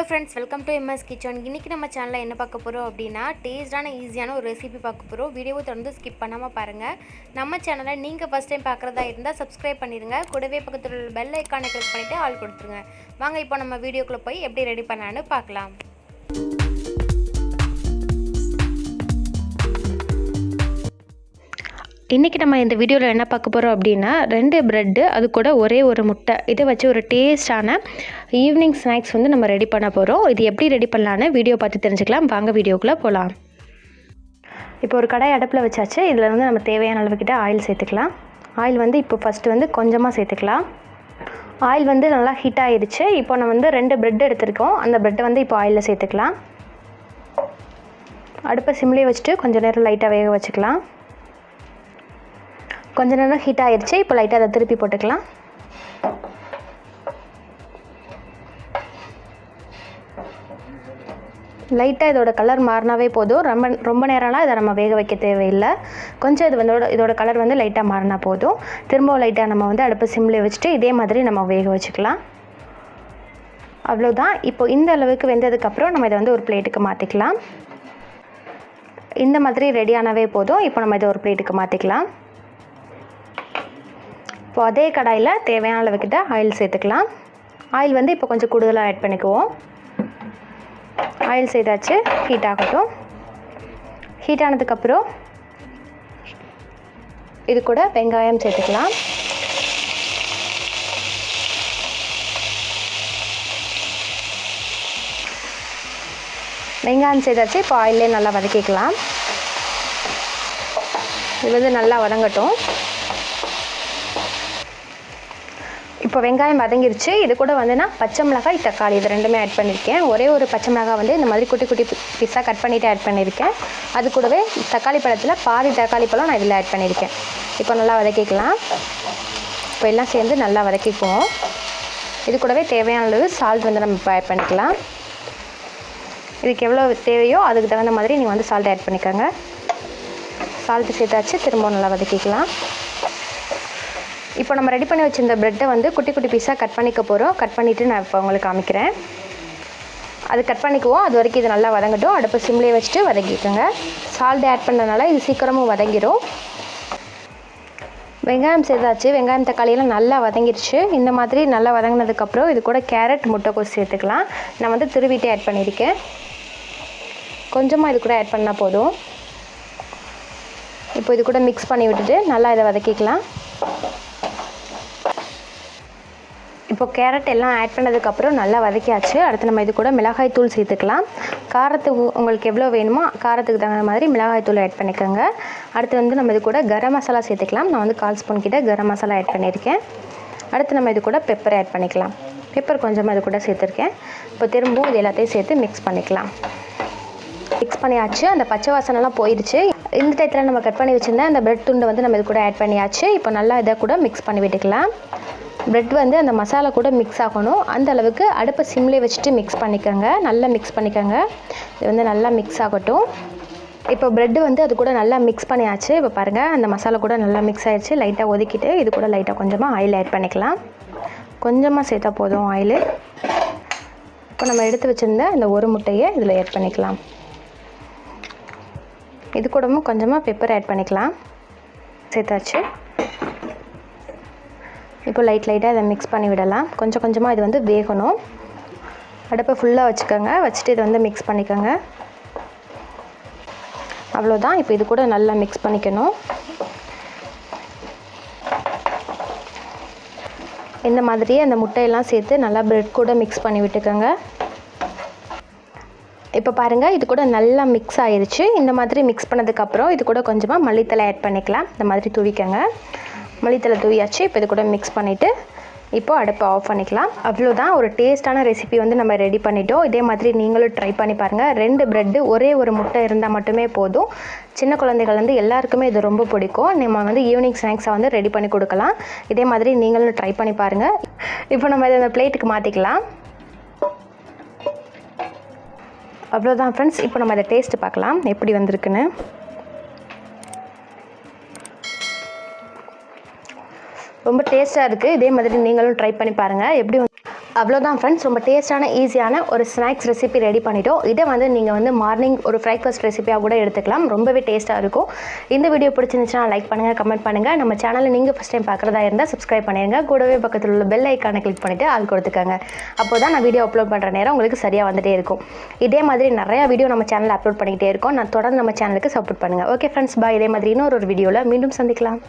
Friends, welcome to MS kitchen. இன்றைக்கி நம்ம சேனலில் என்ன பார்க்க போகிறோம் அப்படின்னா, டேஸ்டான ஈஸியான ஒரு ரெசிபி பார்க்க போகிறோம். வீடியோவை தொடர்ந்து ஸ்கிப் பண்ணாமல் பாருங்கள். நம்ம சேனலை நீங்கள் ஃபஸ்ட் டைம் பார்க்குறதா இருந்தால் சப்ஸ்கிரைப் பண்ணிடுங்க. கூடவே பக்கத்தில் உள்ள பெல் ஐக்கானை கிளிக் பண்ணிவிட்டு ஆல் கொடுத்துருங்க. வாங்க இப்போ நம்ம வீடியோக்குள்ளே போய் எப்படி ரெடி பண்ணலான்னு பார்க்கலாம். இன்றைக்கி நம்ம இந்த வீடியோவில் என்ன பார்க்க போகிறோம் அப்படின்னா, 2 ப்ரெட்டு அது கூட ஒரே ஒரு முட்டை இதை வச்சு ஒரு டேஸ்டான ஈவினிங் ஸ்நாக்ஸ் வந்து நம்ம ரெடி பண்ண போகிறோம். இது எப்படி ரெடி பண்ணலான்னு வீடியோ பார்த்து தெரிஞ்சுக்கலாம். வாங்க வீடியோக்குள்ளே போகலாம். இப்போ ஒரு கடாய் அடுப்பில் வச்சாச்சு. இதில் வந்து நம்ம தேவையான அளவுக்கிட்ட ஆயில் சேர்த்துக்கலாம். ஆயில் வந்து இப்போ ஃபஸ்ட்டு வந்து கொஞ்சமாக சேர்த்துக்கலாம். ஆயில் வந்து நல்லா ஹீட் ஆகிடுச்சு. இப்போ நம்ம வந்து 2 ப்ரெட் எடுத்துருக்கோம். அந்த ப்ரெட்டை வந்து இப்போ ஆயிலில் சேர்த்துக்கலாம். அடுப்பை சிம்லேயே வச்சுட்டு கொஞ்சம் நேரம் லைட்டாக வேக வச்சுக்கலாம். கொஞ்ச நேரம் ஹீட் ஆகிடுச்சு. இப்போ லைட்டாக அதை திருப்பி போட்டுக்கலாம். லைட்டாக இதோட கலர் மாறினாவே போதும். ரொம்ப நேரம்லாம் இதை நம்ம வேக வைக்க தேவையில்லை. கொஞ்சம் இதோட கலர் வந்து லைட்டாக மாறினா போதும். திரும்ப லைட்டாக நம்ம வந்து அடுப்பு சிம்லேயே வச்சுட்டு இதே மாதிரி நம்ம வேக வச்சுக்கலாம். அவ்வளோதான். இப்போ இந்த அளவுக்கு வெந்ததுக்கப்புறம் நம்ம இதை வந்து ஒரு பிளேட்டுக்கு மாற்றிக்கலாம். இந்த மாதிரி ரெடியானவே போதும். இப்போ நம்ம இதை ஒரு பிளேட்டுக்கு மாற்றிக்கலாம். இப்போ அதே கடாயில் தேவையான அளவுக்கிட்ட ஆயில் சேர்த்துக்கலாம். ஆயில் வந்து இப்போ கொஞ்சம் கூடுதலாக ஆட் பண்ணிக்குவோம். ஆயில் சேர்த்தாச்சு. ஹீட் ஆகட்டும். ஹீட் ஆனதுக்கப்புறம் இது கூட வெங்காயம் சேர்த்துக்கலாம். வெங்காயம் சேர்த்தாச்சு. இப்போ ஆயிலே நல்லா வதக்கிக்கலாம். இது வந்து நல்லா வதங்கட்டும். இப்போ வெங்காயம் வதங்கிருச்சு. இது கூட வந்து நான் பச்சை மிளகாய், தக்காளி இது ரெண்டுமே ஆட் பண்ணியிருக்கேன். ஒரே ஒரு பச்சை மிளகாய் வந்து இந்த மாதிரி குட்டி குட்டி பீஸாக கட் பண்ணிவிட்டு ஆட் பண்ணியிருக்கேன். அது கூடவே தக்காளி பழத்தில் பாதி தக்காளி பழம் நான் இதில் ஆட் பண்ணியிருக்கேன். இப்போ நல்லா வதக்கிக்கலாம். இப்போ எல்லாம் சேர்ந்து நல்லா வதக்கிக்குவோம். இது கூடவே தேவையான அளவு சால்ட் வந்து நம்ம இப்போ ஆட் பண்ணிக்கலாம். இதுக்கு எவ்வளோ தேவையோ அதுக்கு தகுந்த மாதிரி நீங்கள் வந்து சால்ட் ஆட் பண்ணிக்கோங்க. சால்ட்டு சேர்த்தாச்சு. திரும்ப நல்லா வதக்கிக்கலாம். இப்போ நம்ம ரெடி பண்ணி வச்சுருந்த ப்ரெட்டை வந்து குட்டி குட்டி பீஸாக கட் பண்ணிக்க போகிறோம். கட் பண்ணிவிட்டு நான் இப்போ உங்களுக்கு காமிக்கிறேன். அது கட் பண்ணிக்குவோம். அது வரைக்கும் இது நல்லா வதங்கட்டும். அடுப்பு சிம்லேயே வச்சுட்டு வதக்கிக்கோங்க. சால்ட் ஆட் பண்ணனால இது சீக்கிரமும் வதங்கிடும். வெங்காயம் சேர்த்தாச்சு. வெங்காயம் தக்காளியெல்லாம் நல்லா வதங்கிடுச்சு. இந்த மாதிரி நல்லா வதங்கினதுக்கப்புறம் இது கூட கேரட், முட்டைக்கோஸ் சேர்த்துக்கலாம். நான் வந்து திருவிட்டே ஆட் பண்ணியிருக்கேன். கொஞ்சமாக இது கூட ஆட் பண்ணால் போதும். இப்போ இது கூட மிக்ஸ் பண்ணி விட்டுட்டு நல்லா இதை வதக்கிக்கலாம். இப்போ கேரட் எல்லாம் ஆட் பண்ணதுக்கப்புறம் நல்லா வதக்கியாச்சு. அடுத்து நம்ம இது கூட மிளகாய் தூள் சேர்த்துக்கலாம். காரத்துக்கு உங்களுக்கு எவ்வளோ வேணுமோ காரத்துக்கு தகுந்த மாதிரி மிளகாய் தூள் ஆட் பண்ணிக்கோங்க. அடுத்து வந்து நம்ம இது கூட கரம் மசாலா சேர்த்துக்கலாம். நான் வந்து 1/4 ஸ்பூன் கிட்ட கரம் மசாலா ஆட் பண்ணியிருக்கேன். அடுத்து நம்ம இது கூட பெப்பர் ஆட் பண்ணிக்கலாம். பெப்பர் கொஞ்சமாக இது கூட சேர்த்துருக்கேன். இப்போ திரும்பவும் இது எல்லாத்தையும் சேர்த்து மிக்ஸ் பண்ணிக்கலாம். மிக்ஸ் பண்ணியாச்சு. அந்த பச்சை வாசனைலாம் போயிடுச்சு. இந்த டயத்தில் நம்ம கட் பண்ணி வச்சுருந்தேன் அந்த ப்ரெட் துண்டை வந்து நம்ம இது கூட ஆட் பண்ணியாச்சு. இப்போ நல்லா இதை கூட மிக்ஸ் பண்ணி விட்டுக்கலாம். ப்ரெட் வந்து அந்த மசாலா கூட மிக்ஸ் ஆகணும். அந்த அளவுக்கு அடுப்பை சிம்லேயே வச்சுட்டு மிக்ஸ் பண்ணிக்கோங்க. நல்லா மிக்ஸ் பண்ணிக்கோங்க. இது வந்து நல்லா மிக்ஸ் ஆகட்டும். இப்போ ப்ரெட்டு வந்து அது கூட நல்லா மிக்ஸ் பண்ணியாச்சு. இப்போ பாருங்கள் அந்த மசாலா கூட நல்லா மிக்ஸ் ஆகிடுச்சு. லைட்டாக ஒதுக்கிட்டு இது கூட லைட்டாக கொஞ்சமாக ஆயில் ஆட் பண்ணிக்கலாம். கொஞ்சமாக சேர்த்தா போதும் ஆயில். இப்போ நம்ம எடுத்து வச்சுருந்த இந்த ஒரு முட்டையை இதில் ஆட் பண்ணிக்கலாம். இது கூடவும் கொஞ்சமாக பெப்பர் ஆட் பண்ணிக்கலாம். சேர்த்தாச்சு. இப்போ லைட்டாக இதை மிக்ஸ் பண்ணி விடலாம். கொஞ்சம் கொஞ்சமாக இது வந்து வேகணும். அடுப்பை ஃபுல்லாக வச்சுக்கோங்க. வச்சுட்டு இதை வந்து மிக்ஸ் பண்ணிக்கோங்க. அவ்வளோதான். இப்போ இது கூட நல்லா மிக்ஸ் பண்ணிக்கணும். இந்த மாதிரியே அந்த முட்டையெல்லாம் சேர்த்து நல்லா ப்ரெட் கூட மிக்ஸ் பண்ணி விட்டுக்கோங்க. இப்போ பாருங்கள் இது கூட நல்லா மிக்ஸ் ஆகிடுச்சு. இந்த மாதிரி மிக்ஸ் பண்ணதுக்கப்புறம் இது கூட கொஞ்சமாக மல்லித்தலை ஆட் பண்ணிக்கலாம். இந்த மாதிரி தூவிக்கோங்க. மல்லித்தலை தூவியாச்சு. இப்போ இது கூட மிக்ஸ் பண்ணிவிட்டு இப்போது அடுப்பை ஆஃப் பண்ணிக்கலாம். அவ்வளோதான். ஒரு டேஸ்ட்டான ரெசிபி வந்து நம்ம ரெடி பண்ணிட்டோம். இதே மாதிரி நீங்களும் ட்ரை பண்ணி பாருங்கள். 2 ப்ரெட்டு ஒரே ஒரு முட்டை இருந்தால் மட்டுமே போதும். சின்ன குழந்தைகள் வந்து எல்லாருக்குமே இது ரொம்ப பிடிக்கும். நம்ம வந்து ஈவினிங் ஸ்நாக்ஸை வந்து ரெடி பண்ணி கொடுக்கலாம். இதே மாதிரி நீங்களும் ட்ரை பண்ணி பாருங்கள். இப்போ நம்ம இதை பிளேட்டுக்கு மாற்றிக்கலாம். அவ்வளோதான் ஃப்ரெண்ட்ஸ். இப்போ நம்ம அதை டேஸ்ட்டு பார்க்கலாம் எப்படி வந்திருக்குன்னு. ரொம்ப டேஸ்ட்டாக இருக்குது. இதே மாதிரி நீங்களும் ட்ரை பண்ணி பாருங்கள். எப்படி அவ்வளோதான் ஃப்ரெண்ட்ஸ், ரொம்ப டேஸ்ட்டான ஈஸியான ஒரு ஸ்நாக்ஸ் ரெசிபி ரெடி பண்ணிட்டோம். இதை வந்து நீங்கள் வந்து மார்னிங் ஒரு பிரேக்ஃபாஸ்ட் ரெசிபியாக கூட எடுத்துக்கலாம். ரொம்பவே டேஸ்ட்டாக இருக்கும். இந்த வீடியோ பிடிச்சிருந்துச்சுன்னா லைக் பண்ணுங்கள், கமெண்ட் பண்ணுங்கள். நம்ம சேனலை நீங்கள் ஃபஸ்ட் டைம் பார்க்குறதா இருந்தால் சப்ஸ்கிரைப் பண்ணிடுங்க. கூடவே பக்கத்தில் உள்ள பெல் ஐக்கானை கிளிக் பண்ணிவிட்டு ஆள் கொடுத்துக்கோங்க. அப்போ தான் நான் வீடியோ அப்லோட் பண்ணுற நேரம் உங்களுக்கு சரியாக வந்துகிட்டே இருக்கும். இதே மாதிரி நிறையா வீடியோ நம்ம சேனலில் அப்லோட் பண்ணிக்கிட்டே இருக்கோம். நான் தொடர்ந்து நம்ம சேனலுக்கு சப்போர்ட் பண்ணுங்கள். ஓகே ஃப்ரெண்ட்ஸ், பாய். இதே மாதிரி இன்னொரு வீடியோவில் மீண்டும் சந்திக்கலாம்.